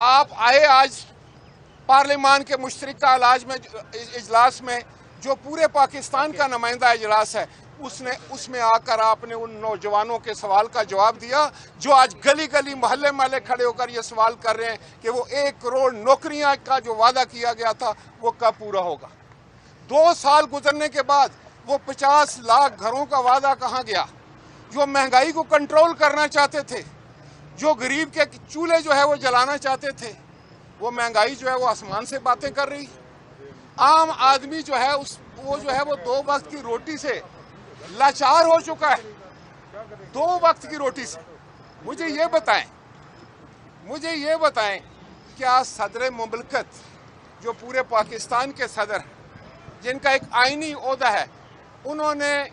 آپ آئے آج پارلیمان کے مشترکہ اجلاس میں جو پورے پاکستان کا نمائندہ اجلاس ہے اس میں آ کر آپ نے ان نوجوانوں کے سوال کا جواب دیا جو آج گلی گلی محلے محلے کھڑے ہو کر یہ سوال کر رہے ہیں کہ وہ 1 کروڑ نوکریاں کا جو وعدہ کیا گیا تھا وہ کب پورا ہوگا۔ 2 سال گزرنے کے بعد وہ 50 لاکھ گھروں کا وعدہ کہاں گیا؟ جو مہنگائی کو کنٹرول کرنا چاہتے تھے، جو غریب کے چولہے جو ہے وہ جلانا چاہتے تھے، وہ مہنگائی جو ہے وہ آسمان سے باتیں کر رہی۔ عام آدمی جو ہے وہ 2 وقت کی روٹی سے لاچار ہو چکا ہے۔ 2 وقت کی روٹی سے۔ مجھے یہ بتائیں کیا صدر مملکت جو پورے پاکستان کے صدر ہیں، جن کا ایک آئینی عہدہ ہے، انہوں نے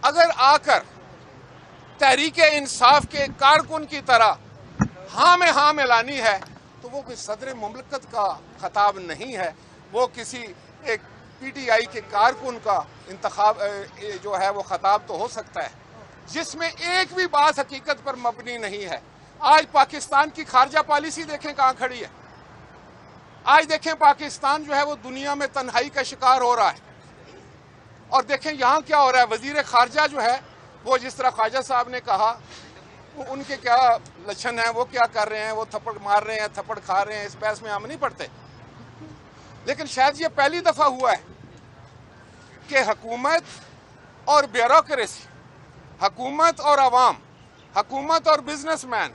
اگر آ کر تحریک انصاف کے کارکن کی طرح ہاں میں ہاں ملانی ہے تو وہ کوئی صدر مملکت کا خطاب نہیں ہے، وہ کسی ایک پی ٹی آئی کے کارکن کا انتخاب جو ہے وہ خطاب تو ہو سکتا ہے، جس میں ایک بھی بات حقیقت پر مبنی نہیں ہے۔ آج پاکستان کی خارجہ پالیسی دیکھیں کہاں کھڑی ہے۔ آج دیکھیں پاکستان جو ہے وہ دنیا میں تنہائی کا شکار ہو رہا ہے، اور دیکھیں یہاں کیا ہو رہا ہے۔ وزیر خارجہ جو ہے وہ جس طرح خواجہ صاحب نے کہا، ان کے کیا لچھن ہیں، وہ کیا کر رہے ہیں، وہ تھپڑ مار رہے ہیں، تھپڑ کھا رہے ہیں، اس بحث میں ہم نہیں پڑتے، لیکن شاید یہ پہلی دفعہ ہوا ہے کہ حکومت اور بیوروکریسی، حکومت اور عوام، حکومت اور بزنس مین،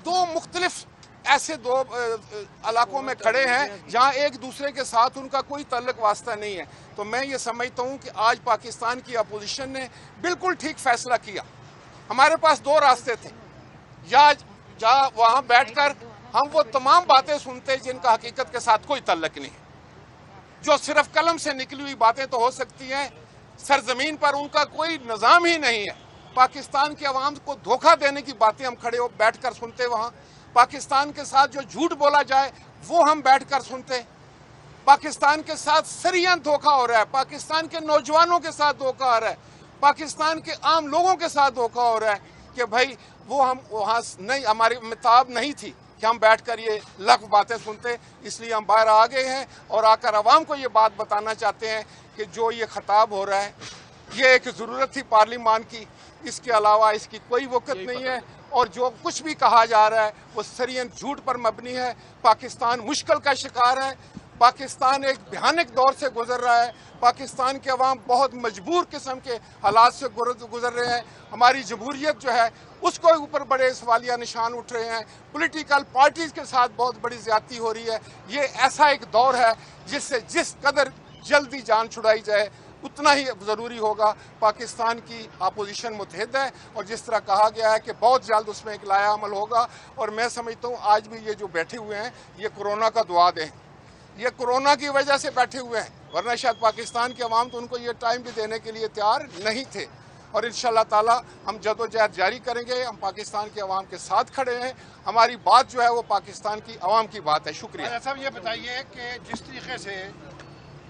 2 مختلف ایسے 2 علاقوں میں کھڑے ہیں جہاں ایک دوسرے کے ساتھ ان کا کوئی تعلق واسطہ نہیں ہے۔ تو میں یہ سمجھتا ہوں کہ آج پاکستان کی اپوزیشن نے بالکل ٹھیک فیصلہ کیا۔ ہمارے پاس 2 راستے تھے، یا وہاں بیٹھ کر ہم وہ تمام باتیں سنتے جن کا حقیقت کے ساتھ کوئی تعلق نہیں ہے، جو صرف قلم سے نکلی ہوئی باتیں تو ہو سکتی ہیں، سرزمین پر ان کا کوئی نظام ہی نہیں ہے۔ پاکستان کے عوام کو دھوکہ دینے کی باتیں ہم کھڑے ہو بیٹھ کر سنتے، وہاں پاکستان کے ساتھ جو جھوٹ بولا جائے وہ ہم بیٹھ کر سنتے۔ پاکستان کے ساتھ سریان دھوکہ ہو رہا ہے، پاکستان کے نوجوانوں کے ساتھ دھوکہ ہو رہا ہے، پاکستان کے عام لوگوں کے ساتھ دھوکہ ہو رہا ہے کہ بھائی وہ ہم وہاں نہیں، ہماری متاب نہیں تھی کہ ہم بیٹھ کر یہ لغو باتیں سنتے، اس لیے ہم باہر آ گئے ہیں اور آ کر عوام کو یہ بات بتانا چاہتے ہیں کہ جو یہ خطاب ہو رہا ہے یہ ایک ضرورت تھی پارلیمان کی، اس کے علاوہ اس کی کوئی وقت نہیں ہے، اور جو کچھ بھی کہا جا رہا ہے وہ سرین جھوٹ پر مبنی ہے۔ پاکستان مشکل کا شکار ہے، پاکستان ایک بھیانک دور سے گزر رہا ہے، پاکستان کے عوام بہت مجبور قسم کے حالات سے گزر رہے ہیں۔ ہماری جمہوریت جو ہے اس کو اوپر بڑے سوالیہ نشان اٹھ رہے ہیں، پولیٹیکل پارٹیز کے ساتھ بہت بڑی زیادتی ہو رہی ہے۔ یہ ایسا ایک دور ہے جس قدر جلدی جان چھڑائی جائے اتنا ہی ضروری ہوگا۔ پاکستان کی اپوزیشن متحد ہے، اور جس طرح کہا گیا ہے کہ بہت جلد اس میں ایک لایا عمل ہوگا، اور میں سمجھتا ہوں آج بھی یہ جو بیٹھے ہوئے ہیں یہ کورونا کا دعا دیں، یہ کورونا کی وجہ سے بیٹھے ہوئے ہیں، ورنہ شاید پاکستان کے عوام تو ان کو یہ ٹائم بھی دینے کے لیے تیار نہیں تھے۔ اور انشاءاللہ تعالی ہم جدوجہد جاری کریں گے، ہم پاکستان کے عوام کے ساتھ کھڑے ہیں، ہماری بات جو ہے وہ پاکستان کی عوام کی بات ہے۔ شکریہ صاحب، یہ بتائیے کہ جس طریقے سے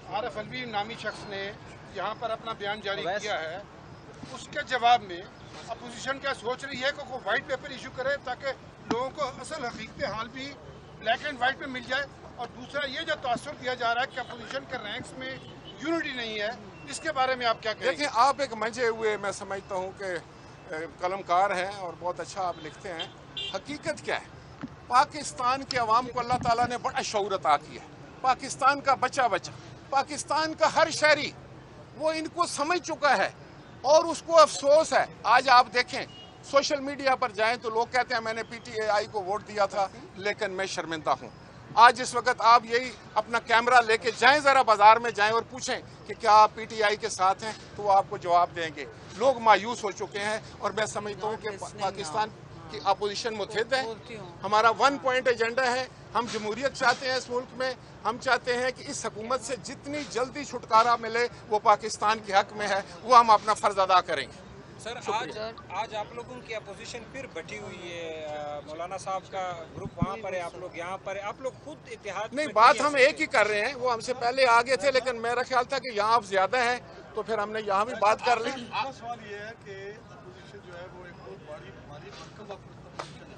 عارف الوی نامی شخص نے یہاں پر اپنا بیان جاری کیا ہے، اس کے جواب میں اپوزیشن کیا سوچ رہی ہے کہ وہ وائٹ پیپر ایشو کرے تاکہ لوگوں کو اصل حقیقت حال بھی بلیک اینڈ وائٹ میں مل جائے؟ اور دوسرا یہ جو تاثر دیا جا رہا ہے کہ اپوزیشن کے رینکس میں یونٹی نہیں ہے، اس کے بارے میں آپ کیا کہیں گے؟ دیکھیں، آپ ایک منجے ہوئے میں سمجھتا ہوں کہ قلم کار ہیں اور بہت اچھا آپ لکھتے ہیں۔ حقیقت کیا ہے؟ پاکستان کے عوام کو اللہ تعالیٰ نے بڑا شعور عطا کیا ہے۔ پاکستان کا بچہ پاکستان کا ہر شہری وہ ان کو سمجھ چکا ہے، اور اس کو افسوس ہے۔ آج آپ دیکھیں سوشل میڈیا پر جائیں تو لوگ کہتے ہیں میں نے پی ٹی آئی کو ووٹ دیا تھا لیکن میں شرمندہ ہوں۔ آج اس وقت آپ یہی اپنا کیمرہ لے کے جائیں، ذرا بازار میں جائیں اور پوچھیں کہ کیا آپ پی ٹی آئی کے ساتھ ہیں، تو وہ آپ کو جواب دیں گے۔ لوگ مایوس ہو چکے ہیں، اور میں سمجھتا ہوں کہ پاکستان کی اپوزیشن متحد ہے، ہمارا 1 پوائنٹ ایجنڈا ہے۔ ہم جمہوریت چاہتے ہیں اس ملک میں، ہم چاہتے ہیں کہ اس حکومت سے جتنی جلدی چھٹکارا ملے وہ پاکستان کے حق میں ہے، وہ ہم اپنا فرض ادا کریں گے۔ سر، آج آپ لوگوں کی اپوزیشن پھر بٹھی ہوئی ہے، مولانا صاحب کا گروپ وہاں پر ہے، آپ لوگ یہاں پر ہے، آپ لوگ خود اتحاد نہیں، بات ہم ایک ہی کر رہے ہیں، وہ ہم سے پہلے آگے تھے، لیکن میرا خیال تھا کہ یہاں آپ زیادہ ہیں تو پھر ہم نے یہاں بھی بات کر لی۔ سوال یہ ہے کہ اپوزیشن جو ہے وہ ایک بہت بڑی ہماری مرکز اپوزیشن ہے،